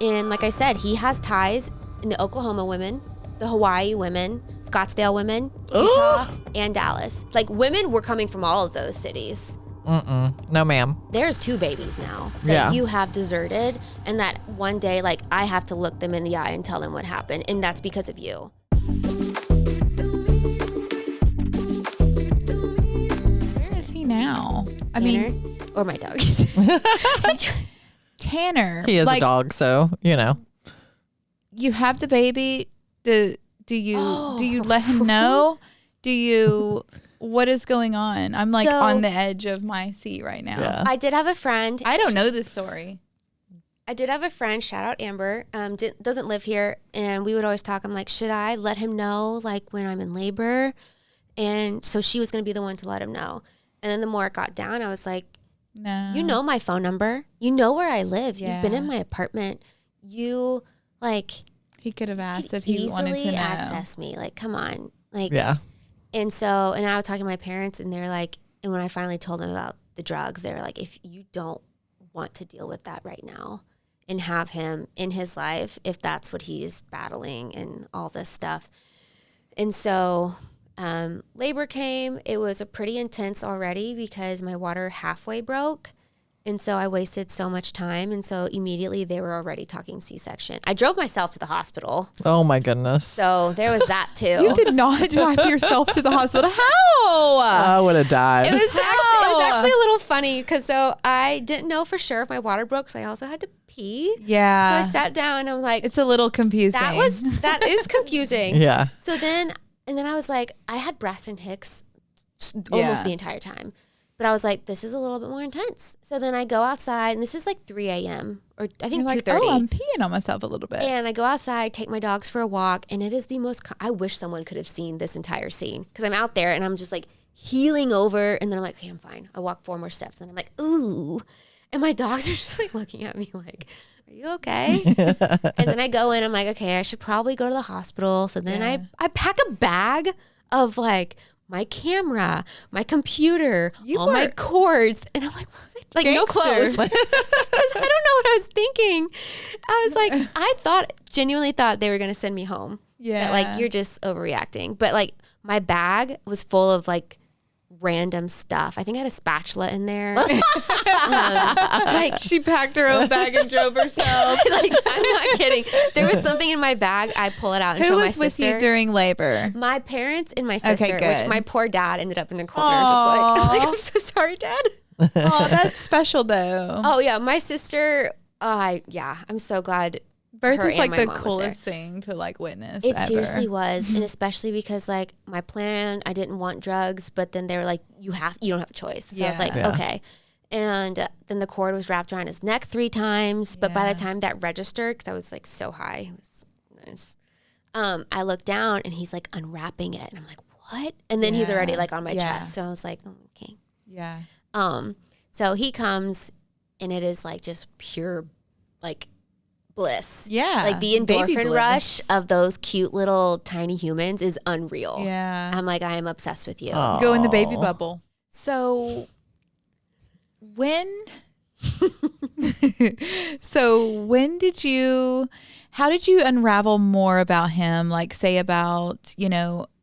And like I said, he has ties in the Oklahoma women, the Hawaii women, Scottsdale women, Utah, and Dallas. Like, women were coming from all of those cities. No, ma'am. There's 2 babies now that you have deserted, and that one day, like, I have to look them in the eye and tell them what happened, and that's because of you. Where is he now? Tanner, or my dog. Tanner. He is a dog, so, you know. You have the baby. Do you let him know? What is going on? I'm like on the edge of my seat right now. Yeah. I did have a friend. I don't know this story. I did have a friend, shout out Amber, doesn't live here, and we would always talk. I'm like, should I let him know, like, when I'm in labor? And so she was going to be the one to let him know. And then the more it got down, I was like, no. You know my phone number. You know where I live. Yeah. You've been in my apartment. You, like... He could have asked if he wanted to know. Access me. Like, come on. Like, yeah. And so, and I was talking to my parents, and they're like, and when I finally told them about the drugs, they were like, if you don't want to deal with that right now and have him in his life, if that's what he's battling and all this stuff. And so labor came. It was a pretty intense already because my water halfway broke. And so I wasted so much time. And so immediately they were already talking C-section. I drove myself to the hospital. Oh, my goodness. So there was that, too. You did not drive yourself to the hospispital. How? I would have died. It was actually a little funny because so I didn't know for sure if my water broke. So I also had to pee. Yeah. So I sat down and I'm like. It's a little confusing. That is confusing. Yeah. So then I was like, I had Braxton Hicks almost the entire time. But I was like, this is a little bit more intense. So then I go outside, and this is like 3 a.m. or I think 2:30. Oh, I'm peeing on myself a little bit. And I go outside, take my dogs for a walk, and it is the most, I wish someone could have seen this entire scene. Because I'm out there, and I'm just like healing over, and then I'm like, okay, I'm fine. I walk 4 more steps, and I'm like, ooh. And my dogs are just like looking at me like, are you okay? And then I go in, I'm like, okay, I should probably go to the hospital. So then I pack a bag of like, my camera, my computer, my cords. And I'm like, what was I? Like, Gangster. no clothes. Because I don't know what I was thinking. I was like, I genuinely thought they were going to send me home. Yeah. That, like, you're just overreacting. But, like, my bag was full of, like, random stuff. I think I had a spatula in there. Like she packed her own bag and drove herself. Like, I'm not kidding. There was something in my bag. I pull it out and show my sister. Who was with you during labor? My parents and my sister. Okay, good. Which my poor dad ended up in the corner, just like, I'm so sorry, Dad. Oh, that's special though. Oh yeah, my sister. I'm so glad. Birth is like the coolest thing to like witness. It seriously was, and especially because like my plan, I didn't want drugs, but then they were like, you don't have a choice. So I was like, okay. And then the cord was wrapped around his neck 3 times, but by the time that registered, because I was like so high, it was nice. I looked down and he's like unwrapping it, and I'm like, what? And then he's already like on my chest, so I was like, oh, okay. Yeah. So he comes, and it is like just pure, like. Bliss. Yeah. Like the endorphin rush of those cute little tiny humans is unreal. Yeah. I'm like, I am obsessed with you. Aww. Go in the baby bubble. So when how did you unravel more about him? Like say about,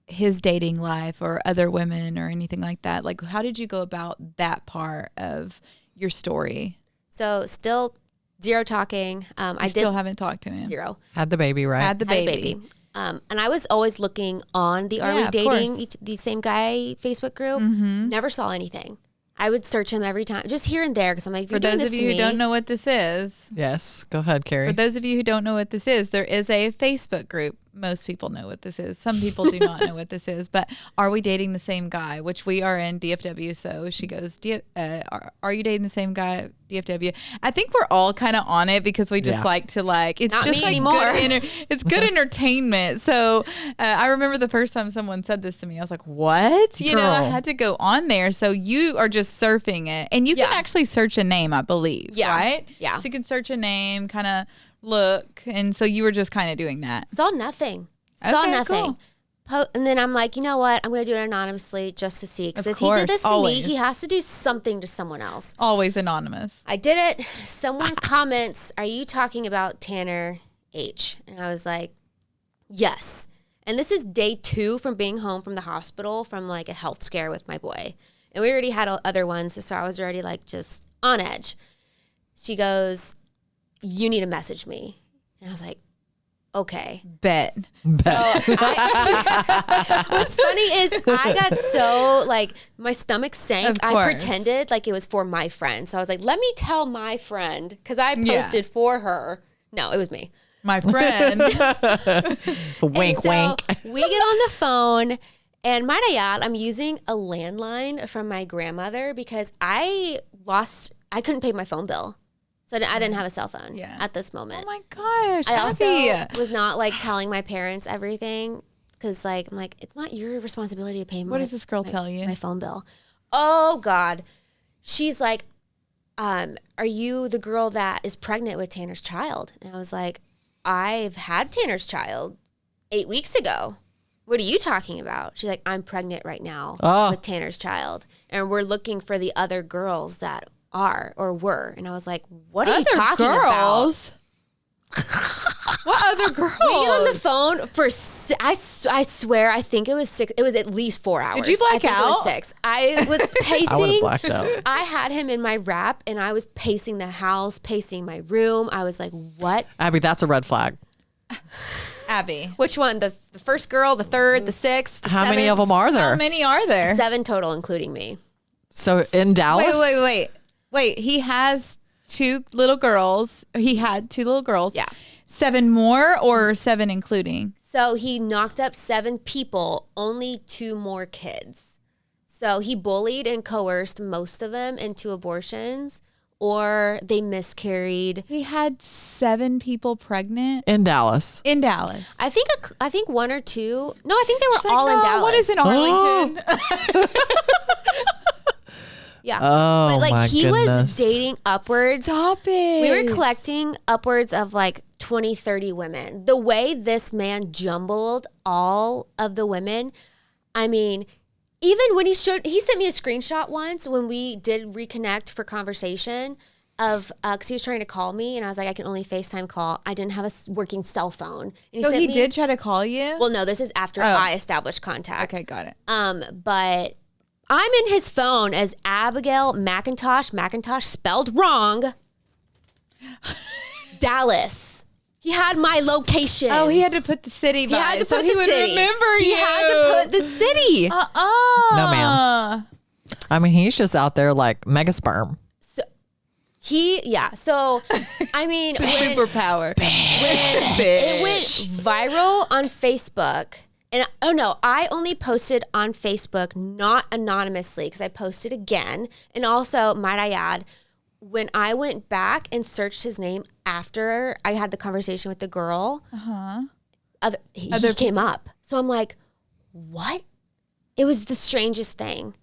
his dating life or other women or anything like that? Like how did you go about that part of your story? So still zero talking. I still haven't talked to him. 0. Had the baby, right? Had the baby. And I was always looking on the Are We Dating the Same Guy Facebook group. Mm-hmm. Never saw anything. I would search him every time, just here and there, because I'm like, for those of you who don't know what this is. Yes, go ahead, Carrie. For those of you who don't know what this is, there is a Facebook group. Most people know what this is. Some people do not know what this is. But Are We Dating the Same Guy? Which we are in DFW. So she goes, are you dating the same guy? DFW. I think we're all kind of on it because we just like to it's not just me like anymore. It's good entertainment. So I remember the first time someone said this to me, I was like, what? I had to go on there. So you are just surfing it, and you can actually search a name, I believe. Right? Yeah. So you can search a name, kind of look, and so you were just kind of doing that. Saw nothing. Saw nothing. Cool. and then I'm like, you know what? I'm going to do it anonymously just to see. Because Of if he did this to course, me, he has to do something to someone else. Always anonymous. I did it. Someone comments, are you talking about Tanner H? And I was like, yes. And this is day 2 from being home from the hospital from like a health scare with my boy. And we already had other ones. So I was already like just on edge. She goes, you need to message me. And I was like, okay. Bet. So what's funny is I got so like my stomach sank. Of I course. pretended like it was for my friend. So I was like, let me tell my friend because I posted for her. No, it was me. My friend. Wink, So wink. we get on the phone and might I add, I'm using a landline from my grandmother because I couldn't pay my phone bill. So I didn't have a cell phone at this moment. Oh my gosh. I also Abby. was not like telling my parents everything because like I'm like it's not your responsibility to pay What does this girl tell you? my phone bill. Oh God, she's like, are you the girl that is pregnant with Tanner's child? And I was like, I've had Tanner's child 8 weeks ago. What are you talking about? She's like, I'm pregnant right now with Tanner's child, and we're looking for the other girls that are or were. And I was like, what are you talking about? What other girls? We get on the phone for I swear I think it was 6. It was at least 4 hours. Did you black I think out? It was 6. I was pacing. I would have blacked out. I had him in my wrap and I was pacing the house, pacing my room. I was like, what? Abby, that's a red flag. Abby. Which one? The first girl, the third, the sixth, the How many seventh? of them are there? How many are there? 7 total, including me. So in Dallas? Wait. He has 2 little girls. He had 2 little girls. Yeah. 7 more or 7 including? So he knocked up 7 people, only 2 more kids. So he bullied and coerced most of them into abortions, or they miscarried. He had 7 people pregnant In Dallas. in Dallas. I think 1 or 2. No, I think they were She's like, all in "No, Dallas. What is in Arlington? Yeah. Oh, but like my he goodness. was dating upwards. Stop it. We were collecting upwards of like 20, 30 women. The way this man jumbled all of the women, I mean, even when he sent me a screenshot once when we did reconnect for conversation of, because he was trying to call me and I was like, I can only FaceTime call. I didn't have a working cell phone. And So sent he me- did try to call you? Well, no, this is after I established contact. Okay, got it. But I'm in his phone as Abigail McIntosh spelled wrong. Dallas. He had my location. Oh, he had to put the city by He had to so put he the would city. remember He you. had to put the city. No, ma'am. I mean, he's just out there like mega sperm. So I mean, when Superpower. it went viral on Facebook. And I only posted on Facebook, not anonymously, because I posted again. And also, might I add, when I went back and searched his name after I had the conversation with the girl, he came up. So I'm like, what? It was the strangest thing.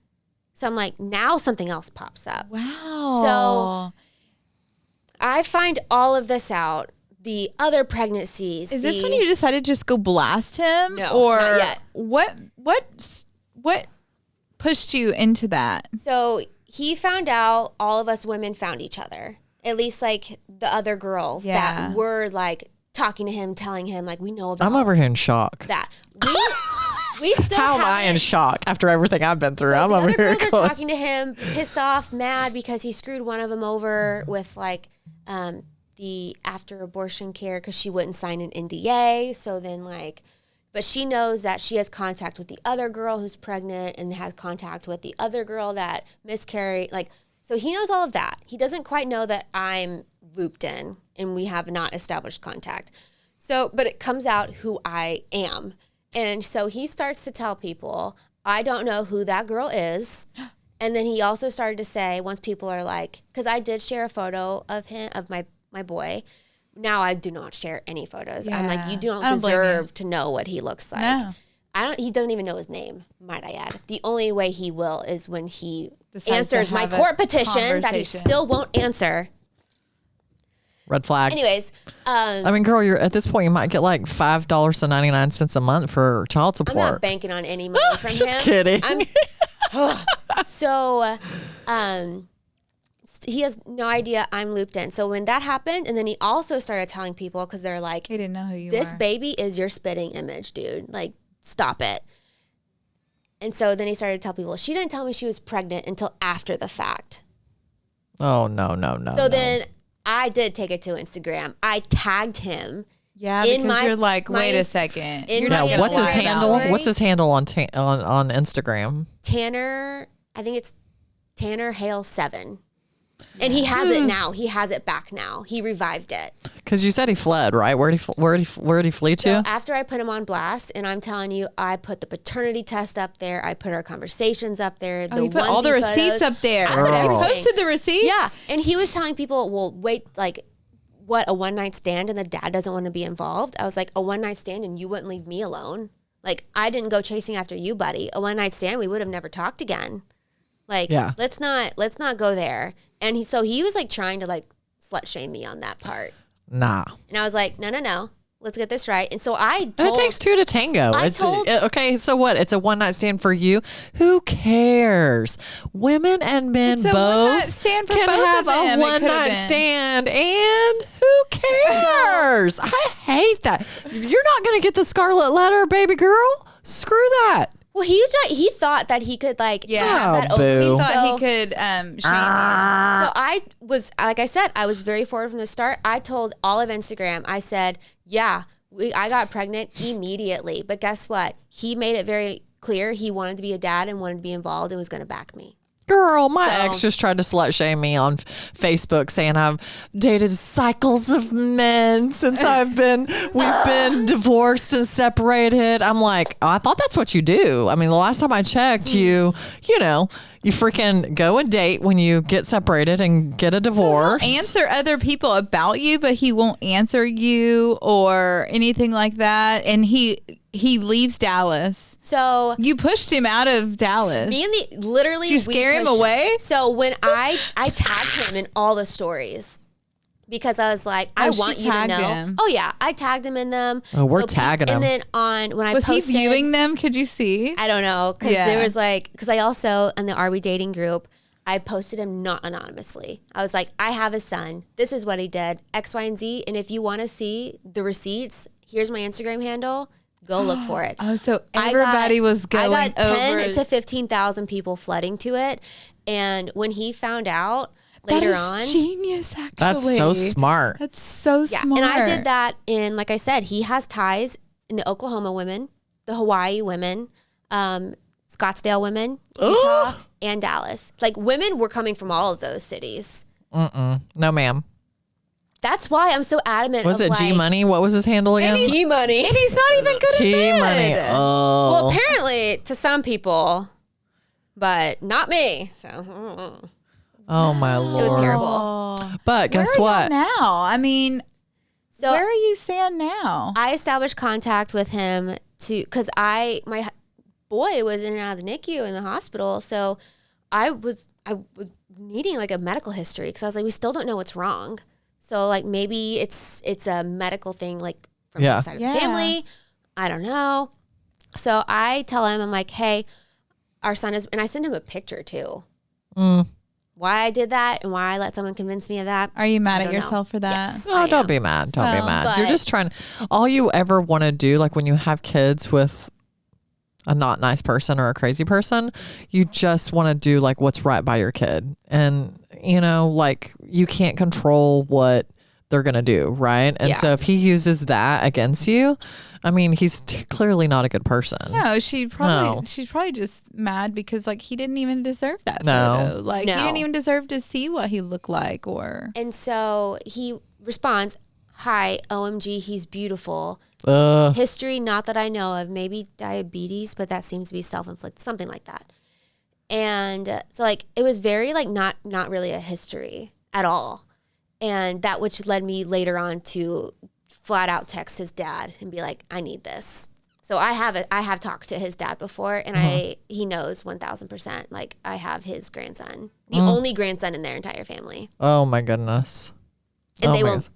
So I'm like, now something else pops up. Wow. So I find all of this out. The other pregnancies. Is this when you decided to just go blast him? No, or not yet. What pushed you into that? So he found out all of us women found each other. At least like the other girls that were like talking to him, telling him like, we know about I'm over here in shock. that. We still How am I in shock after everything I've been through? So I'm the over other here girls are going, talking to him, pissed off, mad because he screwed one of them over with like the after abortion care because she wouldn't sign an NDA. So then like, but she knows that she has contact with the other girl who's pregnant and has contact with the other girl that miscarried. Like, so he knows all of that. He doesn't quite know that I'm looped in and we have not established contact. So, but it comes out who I am. And so he starts to tell people, I don't know who that girl is. And then he also started to say, once people are like, because I did share a photo of him, of my boy. Now I do not share any photos. I'm like, you don't deserve to know what he looks like. No. He doesn't even know his name, might I add. The only way he will is when he Decides answers to my have a court petition that he conversation. still won't answer. Red flag. Anyways, I mean, girl, you're at this point, you might get like $5.99 a month for child I'm support. not banking on any money from him. Just kidding. So, he has no idea I'm looped in. So when that happened, and then he also started telling people, because they're like, He didn't know who you this were. baby is your spitting image, dude. Like, stop it. And so then he started to tell people, she didn't tell me she was pregnant until after the fact. Oh, no. So then I did take it to Instagram. I tagged him. Yeah, in because my- you're like, my- wait a second. in You're my not Yeah, gonna what's his lie about handle? it. What's his handle on Instagram? Tanner, I think it's Tanner Hale 7. And he has it now. He has it back now. He revived it. Because you said he fled, right? Where'd he flee So to? after I put him on blast, and I'm telling you, I put the paternity test up there. I put our conversations up there. Oh, you put all the onesie receipts photos. up there. I put Girl. everything. Posted the receipts? Yeah. And he was telling people, well, wait, like, what, a one night stand and the dad doesn't want to be involved? I was like, a one night stand and you wouldn't leave me alone. Like, I didn't go chasing after you, buddy. A one night stand, we would have never talked again. Like, Yeah. let's not go there. And he was like trying to like slut shame me on that part. Nah. And I was like, no. Let's get this right. And so I And told, it takes two to tango. told- Okay, so what? It's a one night stand for you. Who cares? Women and men It's a one-night both stand for can both have of them. a It one could've night been. stand, and who cares? I hate that. You're not going to get the scarlet letter, baby girl. Screw that. well, he thought that he could like Yeah. have that Oh, open. boo. He thought So- he could shame So I was, like I said, I was very forward from the start. I told all of Instagram, I said, yeah, I got pregnant immediately. But guess what? He made it very clear he wanted to be a dad and wanted to be involved and was going to back me. Girl, my So- ex just tried to slut shame me on Facebook, saying I've dated cycles of men since we've been divorced and separated. I'm like, oh, I thought that's what you do. I mean, the last time I checked, you freaking go and date when you get separated and get a divorce. answer other people about you, but he won't answer you or anything like that. And he leaves Dallas. So You pushed him out of Dallas. me and literally, Did you we scare him pushed away? So when I tagged him in all the stories, because I was like, I Oh, she want you to tagged know. him. Oh yeah, I tagged him in them. Oh, we're So tagging him. And then when I was posted, he viewing them? Could you see? I don't know, because Yeah. there was like, because I also in the Are We Dating group, I posted him not anonymously. I was like, I have a son. This is what he did, X, Y, and Z. And if you want to see the receipts, here's my Instagram handle. Go look for it. Oh, so everybody was going I got 10 over. to 15,000 people flooding to it. And when he found out That later is on, genius, actually. That's so smart. That's so yeah, smart. and I did that in, like I said, he has ties in the Oklahoma women, the Hawaii women, Scottsdale women, Utah, and Dallas. Like, women were coming from all of those cities. No, ma'am. That's why I'm so adamant. Was of it G like, Money? What was his handle again? G Money. And he's not even good T at Money. bed. Oh. Well, apparently to some people, but not me. So Oh my lord. it was terrible. Oh. But guess Where are what? you now? I mean, So where are you stand now? I established contact with him because my boy was in and out of the NICU in the hospital. So I was needing like a medical history because I was like, we still don't know what's wrong. So like maybe it's a medical thing like from Yeah. the side of Yeah. the family. I don't know. So I tell him, I'm like, hey, our son is, and I send him a picture too. Why I did that and why I let someone convince me of that. Are you mad I at don't know. yourself for that? Yes. No, I don't am. be mad. Don't be Well, mad. You're but- just trying. All you ever want to do, like when you have kids with a not nice person or a crazy person, you just want to do like what's right by your kid. And, like you can't control what they're going to do. Right. And Yeah. so if he uses that against you, I mean, he's clearly not a good person. No, she's probably No. just mad because like he didn't even deserve that No. photo. Like he No. didn't even deserve to see what he looked like or And so he responds, hi, OMG, he's beautiful. Ugh. History, not that I know of, maybe diabetes, but that seems to be self-inflicted, something like that. And so like, it was very like not really a history at all. And that which led me later on to flat out text his dad and be like, I need this. So I have talked to his dad before and he knows 1000%. Like I have his grandson, the only grandson in their entire family. Oh my goodness. And Oh, they my will, gosh.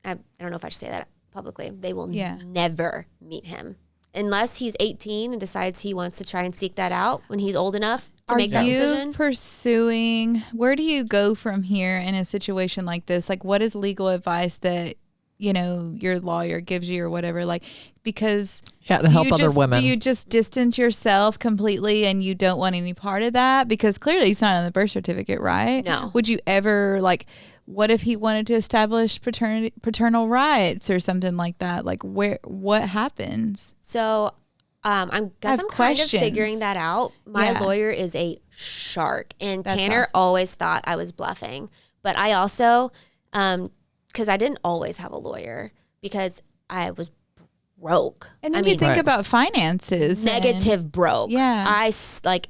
I don't know if I should say that publicly. They will Yeah. never meet him unless he's 18 and decides he wants to try and seek that out when he's old enough to make that decision. Pursuing, where do you go from here in a situation like this? Like, what is legal advice that, you know, your lawyer gives you or whatever? Like, because Yeah, to help other women. Do you just distance yourself completely and you don't want any part of that? Because clearly it's not on the birth certificate, right? No. Would you ever, like, what if he wanted to establish paternal rights or something like that? Like, what happens? So I'm kind of questions. figuring that out. My Yeah. lawyer is a shark, and That's Tanner awesome. always thought I was bluffing. But I also, because I didn't always have a lawyer because I was broke. And then I you mean, think Right. about finances. negative broke. Yeah. Like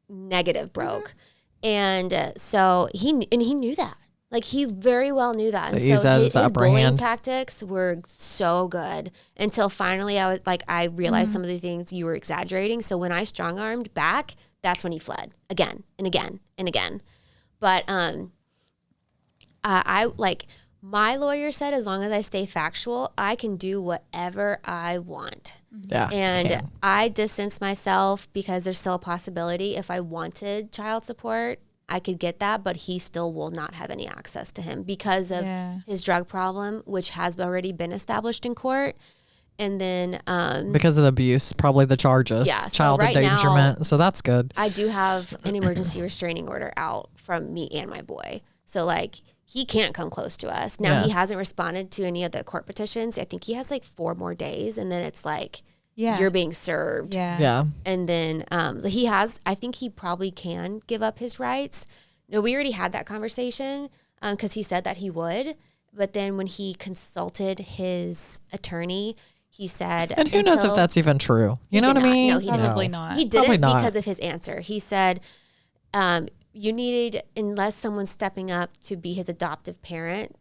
negative broke, and so he knew that. Like he very well knew that. And So use so that his as upper bullying hand. tactics were so good until finally I realized some of the things you were exaggerating. So when I strong armed back, that's when he fled again and again and again. But I like my lawyer said as long as I stay factual, I can do whatever I want. Yeah. And can. I distanced myself because there's still a possibility if I wanted child support, I could get that, but he still will not have any access to him because of Yeah. his drug problem, which has already been established in court. And then Because of the abuse, probably the charges, Yeah, so child right now- endangerment. So that's good. I do have an emergency restraining order out from me and my boy. So like he can't come close to us. Now Yeah. he hasn't responded to any of the court petitions. I think he has like 4 more days and then it's like Yeah. you're being served. Yeah. Yeah. And then he has, I think he probably can give up his rights. No, we already had that conversation because he said that he would. But then when he consulted his attorney, he said, And who knows if that's even true? You know what I did not. mean? No, he didn't. Probably not. He Probably didn't not. because of his answer. He said, you needed, unless someone's stepping up to be his adoptive parent,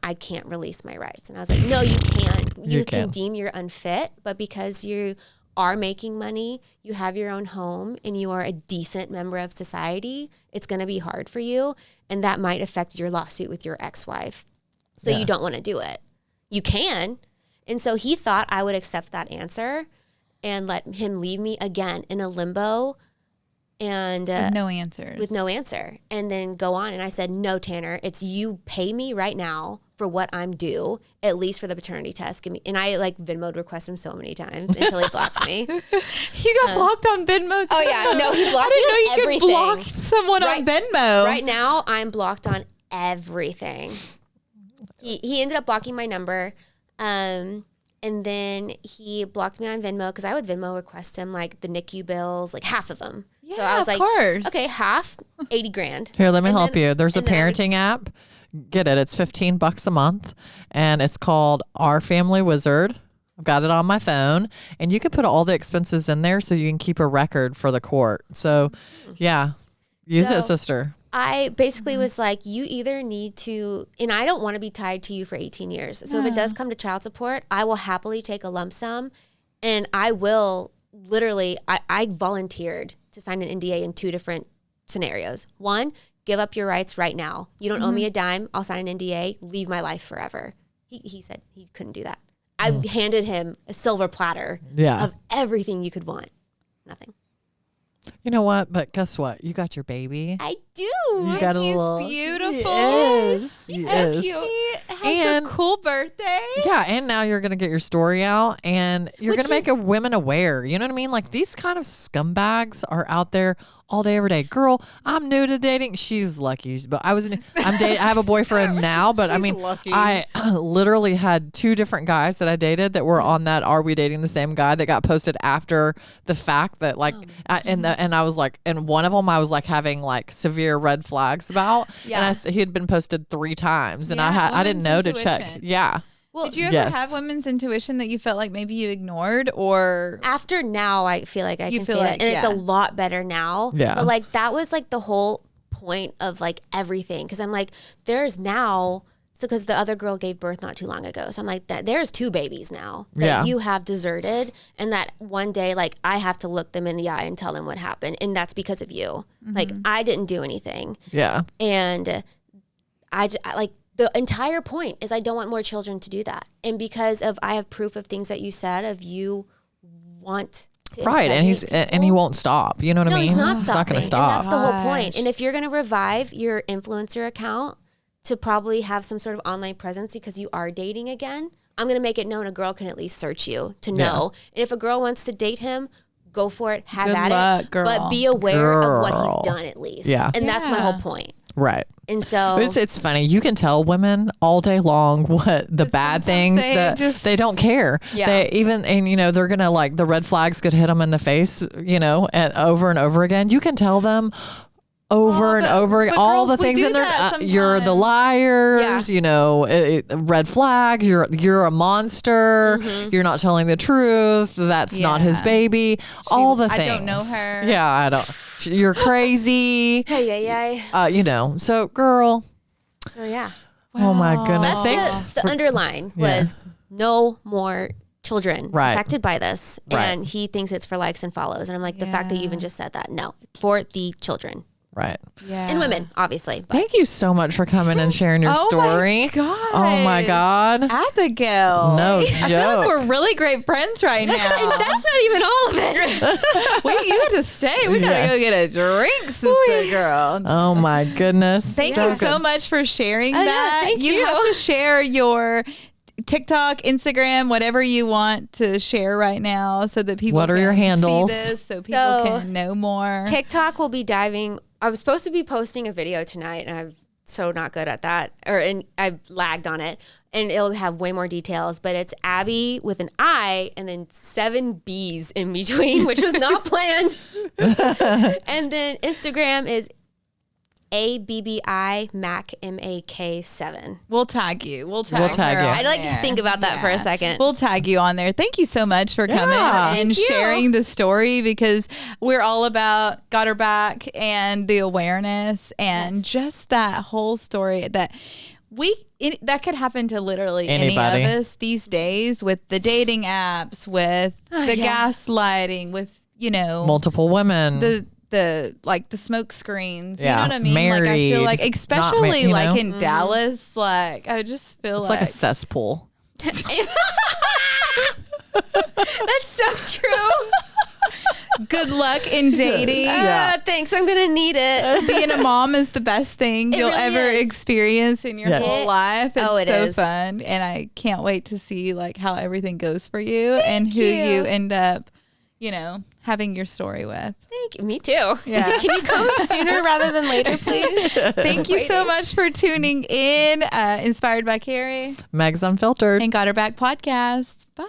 I can't release my rights. And I was like, no, you can't. You can deem you're unfit, but because you are making money, you have your own home, and you are a decent member of society, it's going to be hard for you. And that might affect your lawsuit with your ex-wife. So Yeah. you don't want to do it. You can. And so he thought I would accept that answer and let him leave me again in a limbo and No answers. with no answer and then go on. And I said, no, Tanner, it's you pay me right now for what I'm due, at least for the paternity test. Give me, and I like Venmo'd request him so many times until he blocked me. You got blocked on Venmo. Oh yeah, no, he blocked I me didn't know on you everything. could block someone on Venmo. Right now, I'm blocked on everything. He ended up blocking my number. And then he blocked me on Venmo because I would Venmo request him like the NICU bills, like half of them. Yeah, so I was of like, course. okay, half, 80 grand. Here, let me And help then- you. There's a and then I would- parenting app. Get it. It's $15 a month and it's called Our Family Wizard. I've got it on my phone and you can put all the expenses in there so you can keep a record for the court. So yeah, use it, So- sister. I basically was like, you either need to, and I don't want to be tied to you for 18 years. So if it does come to child support, I will happily take a lump sum and I will literally, I volunteered to sign an NDA in 2 different scenarios. One, give up your rights right now. You don't owe me a dime. I'll sign an NDA, leave my life forever. He said he couldn't do that. I handed him a silver platter Yeah. of everything you could want. Nothing. You know what? But guess what? You got your baby. I do. You got a He's little beautiful. Yes. He's yes. so cute. He has And- a cool birthday. Yeah, and now you're gonna get your story out, and you're Which gonna make is- women aware. You know what I mean? Like these kind of scumbags are out there all day, every day. Girl, I'm new to dating. She's lucky, but I'm dating. I have a boyfriend now, but I She's mean, lucky. I literally had 2 different guys that I dated that were on that "Are we dating the same guy?" that got posted after the fact. That like, and I was like, and one of them I was like having like severe red flags about, Yeah. and he had been posted 3 times, and Yeah, I didn't know women's to check. intuition. Yeah. Well, Did you ever Yes. have women's intuition that you felt like maybe you ignored or after now, I feel like I You can feel say like- that, and it's yeah. a lot better now. Yeah. But like that was like the whole point of like everything, because I'm like, there's now. So because the other girl gave birth not too long ago, so I'm like, that there's 2 babies now that Yeah. you have deserted, and that one day like I have to look them in the eye and tell them what happened, and that's because of you. Like I didn't do anything, Yeah. and I like the entire point is I don't want more children to do that. And because of I have proof of things that you said of you want to Right. And he won't stop. You know what I mean? He's not It's not going to stopping. stop. And that's the whole point. And if you're going to revive your influencer account to probably have some sort of online presence because you are dating again, I'm going to make it known a girl can at least search you to know. And if a girl wants to date him, go for it. Have Good at luck, it. girl. But be aware of what Girl. he's done at least. Yeah. And that's my whole point. Right. And so It's funny. You can tell women all day long what the bad things they that just- they don't care. Yeah. They even, and you know, they're going to like the red flags could hit them in the face, you know, and over again. You can tell them over and over again, all girls, the we things do in there. that You're the sometimes. liars, you know, red flags. You're a monster. You're not telling the truth. That's not his Yeah. baby. all the I things. don't know her. Yeah, I don't. You're crazy. hey. You know, so girl. So yeah. Oh my goodness. That's Thanks. the underline was no more children Right. affected by this. Right. And he thinks it's for likes and follows. And I'm like, the fact that you even just said that, no, for the children Right. and women, obviously. But Thank you so much for coming and sharing your Oh story. my God. Oh my God. Abigail. No I feel like joke. we're really great friends right now. and that's not even all of it. You have to stay. We gotta Yeah. go get a drink, sister girl. Oh my goodness. Thank you so much for sharing know, that. thank You you. have to share your TikTok, Instagram, whatever you want to share right now, so that people. What are can your see handles? this, so people So, can know more. TikTok will be diving. I was supposed to be posting a video tonight, and I'm so not good at that, and I've lagged on it. And it'll have way more details, but it's Abby with an I and then 7 B's in between, which was not planned. And then Instagram is ABBI Mac MAK 7. We'll tag you. We'll We'll tag her you. on I'd like there. to think about that for a second. We'll tag you on there. Thank you so much for coming and Thank you. sharing the story, because we're all about got her back and the awareness and just that whole story that that could happen to literally Anybody. any of us these days, with the dating apps, with the yeah. gaslighting, with, you know, Multiple women. the like the smoke screens. Yeah. You know what I mean? Like, I feel Married, like, not especially you like know? in Dallas, like I just feel it's like a cesspool. That's so true. good luck in dating. Thanks. I'm going to need it. Being a mom is the best thing It you'll really ever is. experience in your Yeah. whole life. It's It so is. fun, and I can't wait to see like how everything goes for you and who you. you end up, you know, having your story with. Thank you. Me too. Yeah. Can you come sooner rather than later, please? Thank you so much for tuning in. Inspired by Carrie Meg's Unfiltered. and Got Her Back podcast. Bye.